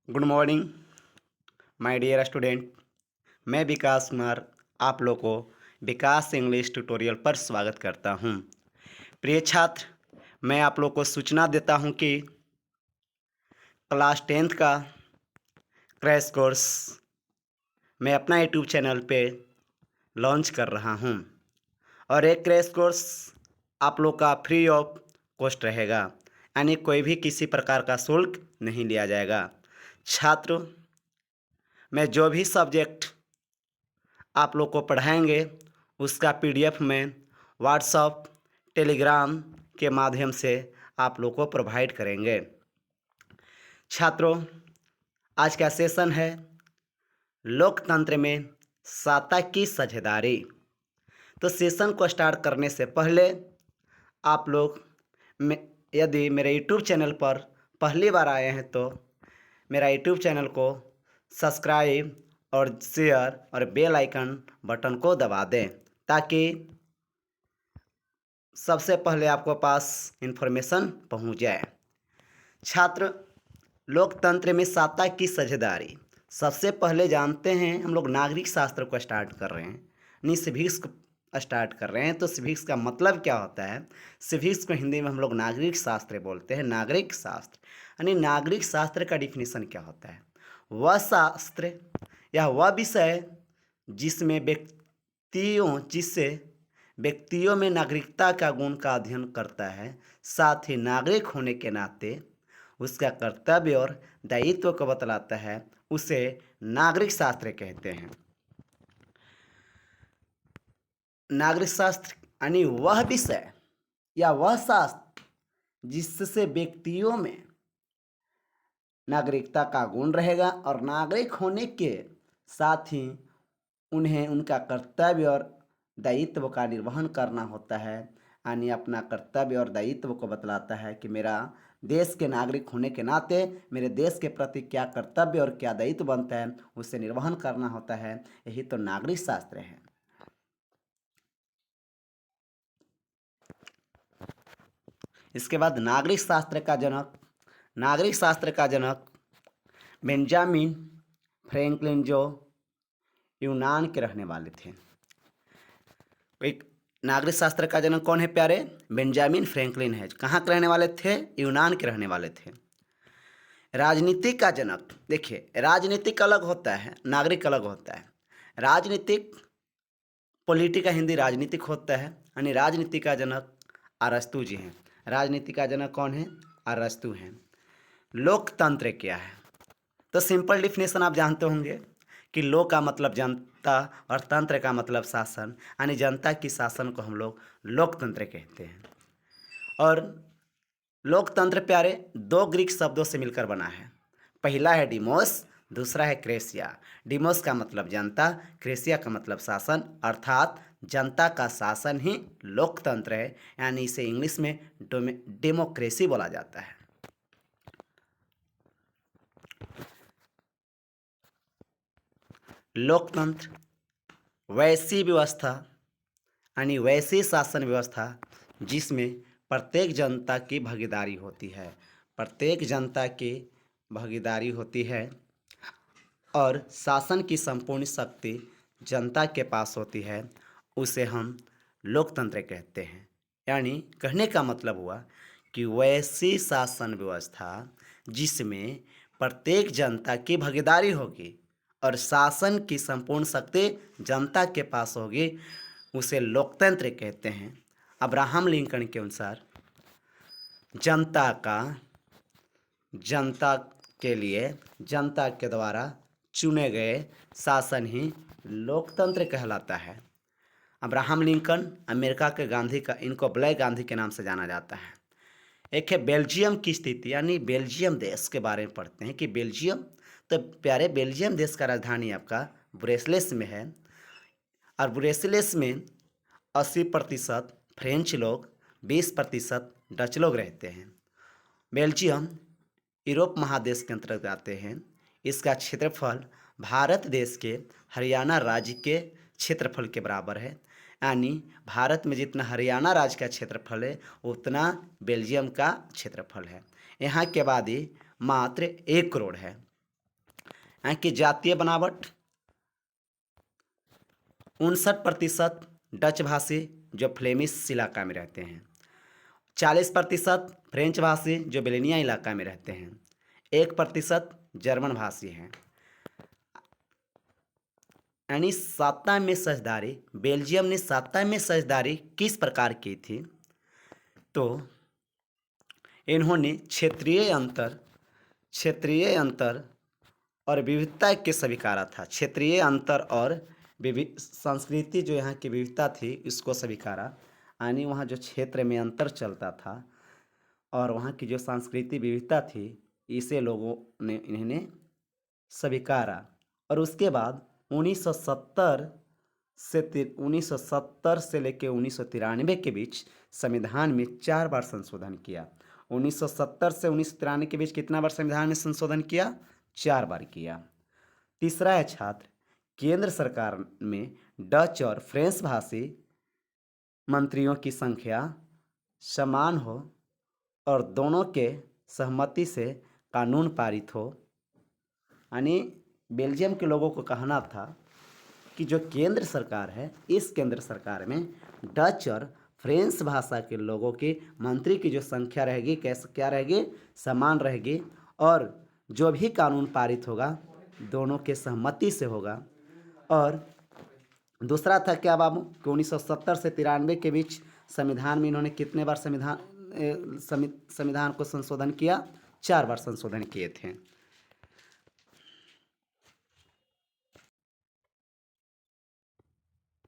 Good morning my dear student. मैं विकास कुमार आप लोग को विकास इंग्लिश ट्यूटोरियल पर स्वागत करता हूं। प्रिय छात्र, मैं आप लोग को सूचना देता हूं कि क्लास 10th का क्रैश कोर्स मैं अपना यूट्यूब चैनल पे लॉन्च कर रहा हूं और एक क्रैश कोर्स आप लोग का फ्री ऑफ कॉस्ट रहेगा, यानी कोई भी किसी प्रकार का शुल्क नहीं लिया जाएगा। छात्रों, मैं जो भी सब्जेक्ट आप लोग को पढ़ाएंगे उसका पीडीएफ में व्हाट्सएप टेलीग्राम के माध्यम से आप लोग को प्रोवाइड करेंगे। छात्रों, आज का सेशन है लोकतंत्र में सत्ता की साझेदारी। तो सेशन को स्टार्ट करने से पहले आप लोग यदि मेरे यूट्यूब चैनल पर पहली बार आए हैं तो मेरा यूट्यूब चैनल को सब्सक्राइब और शेयर और बेल आइकन बटन को दबा दें ताकि सबसे पहले आपको पास इन्फॉर्मेशन पहुंच जाए। छात्र, लोकतंत्र में सत्ता की साझेदारी। सबसे पहले जानते हैं हम लोग नागरिक शास्त्र को स्टार्ट कर रहे हैं, नहीं सिविक्स को स्टार्ट कर रहे हैं। तो सिविक्स का मतलब क्या होता है? सिविक्स को हिंदी में हम लोग नागरिक शास्त्र बोलते हैं। नागरिक शास्त्र यानी नागरिक शास्त्र का डिफिनीशन क्या होता है? वह शास्त्र या वह विषय जिससे व्यक्तियों में नागरिकता का गुण का अध्ययन करता है, साथ ही नागरिक होने के नाते उसका कर्तव्य और दायित्व को बतलाता है, उसे नागरिक शास्त्र कहते हैं। नागरिक शास्त्र यानी वह विषय या वह शास्त्र जिससे व्यक्तियों में नागरिकता का गुण रहेगा और नागरिक होने के साथ ही उन्हें उनका कर्तव्य और दायित्व का निर्वहन करना होता है। यानी अपना कर्तव्य और दायित्व को बतलाता है कि मेरा देश के नागरिक होने के नाते मेरे देश के प्रति क्या कर्तव्य और क्या दायित्व बनता है, उसे निर्वहन करना होता है। यही तो नागरिक शास्त्र है। इसके बाद नागरिक शास्त्र का जनक बेंजामिन फ्रैंकलिन, जो यूनान के रहने वाले थे। एक नागरिक शास्त्र का जनक कौन है प्यारे? बेंजामिन फ्रैंकलिन है। कहाँ के रहने वाले थे? यूनान के रहने वाले थे। राजनीति का जनक, देखिए राजनीतिक अलग होता है, नागरिक अलग होता है। राजनीतिक पॉलिटी का हिंदी राजनीतिक होता है, यानी राजनीति का जनक अरस्तु जी हैं। राजनीति का जनक कौन है? अरस्तु हैं। लोकतंत्र क्या है? तो सिंपल डिफिनेशन आप जानते होंगे कि लोक का मतलब जनता और तंत्र का मतलब शासन, यानी जनता की शासन को हम लोग लोकतंत्र कहते हैं। और लोकतंत्र प्यारे दो ग्रीक शब्दों से मिलकर बना है। पहला है डिमोस, दूसरा है क्रेसिया। डिमोस का मतलब जनता, क्रेसिया का मतलब शासन, अर्थात जनता का शासन ही लोकतंत्र है, यानी इसे इंग्लिश में डेमोक्रेसी बोला जाता है। लोकतंत्र वैसी व्यवस्था यानी वैसी शासन व्यवस्था जिसमें प्रत्येक जनता की भागीदारी होती है। प्रत्येक जनता की भागीदारी होती है और शासन की संपूर्ण शक्ति जनता के पास होती है, उसे हम लोकतंत्र कहते हैं। यानी कहने का मतलब हुआ कि वैसी शासन व्यवस्था जिसमें प्रत्येक जनता की भागीदारी होगी और शासन की संपूर्ण शक्ति जनता के पास होगी, उसे लोकतंत्र कहते हैं। अब्राहम लिंकन के अनुसार जनता के लिए जनता के द्वारा चुने गए शासन ही लोकतंत्र कहलाता है। अब्राहम लिंकन अमेरिका के गांधी का, इनको ब्लैक गांधी के नाम से जाना जाता है। एक है बेल्जियम की स्थिति, यानी बेल्जियम देश के बारे में पढ़ते हैं कि बेल्जियम, तो प्यारे बेल्जियम देश का राजधानी आपका ब्रुसेल्स में है और ब्रुसेल्स में 80% फ्रेंच लोग, 20% डच लोग रहते हैं। बेल्जियम यूरोप महादेश के अंतर्गत आते हैं। इसका क्षेत्रफल भारत देश के हरियाणा राज्य के क्षेत्रफल के बराबर है, यानी भारत में जितना हरियाणा राज्य का क्षेत्रफल है उतना बेल्जियम का क्षेत्रफल है। यहाँ की आबादी मात्र 1 करोड़ है। यहाँ की जातीय बनावट 59% डच भाषी जो फ्लेमिश इलाका में रहते हैं, 40% फ्रेंच भाषी जो बेलेनिया इलाका में रहते हैं, 1% जर्मन भाषी हैं। यानी सत्ता में साझेदारी, बेल्जियम ने सत्ता में साझेदारी किस प्रकार की थी? तो इन्होंने क्षेत्रीय अंतर और विविधता के स्वीकारा था। क्षेत्रीय अंतर और संस्कृति जो यहाँ की विविधता थी इसको स्वीकारा, यानी वहाँ जो क्षेत्र में अंतर चलता था और वहाँ की जो सांस्कृतिक विविधता थी इसे लोगों ने इन्हें स्वीकारा। और उसके बाद 1970 से लेकर 1993 के बीच संविधान में 4 बार संशोधन किया। 1970 से 1993 के बीच कितना बार संविधान में संशोधन किया? 4 बार किया। तीसरा है छात्र, केंद्र सरकार में डच और फ्रेंच भाषी मंत्रियों की संख्या समान हो और दोनों के सहमति से कानून पारित हो। यानी बेल्जियम के लोगों को कहना था कि जो केंद्र सरकार है इस केंद्र सरकार में डच और फ्रेंच भाषा के लोगों की मंत्री की जो संख्या रहेगी क्या रहेगी? समान रहेगी और जो भी कानून पारित होगा दोनों के सहमति से होगा। और दूसरा था क्या बाबू कि 1970 से 93 के बीच संविधान में इन्होंने कितने बार संविधान को संशोधन किया? 4 बार संशोधन किए थे।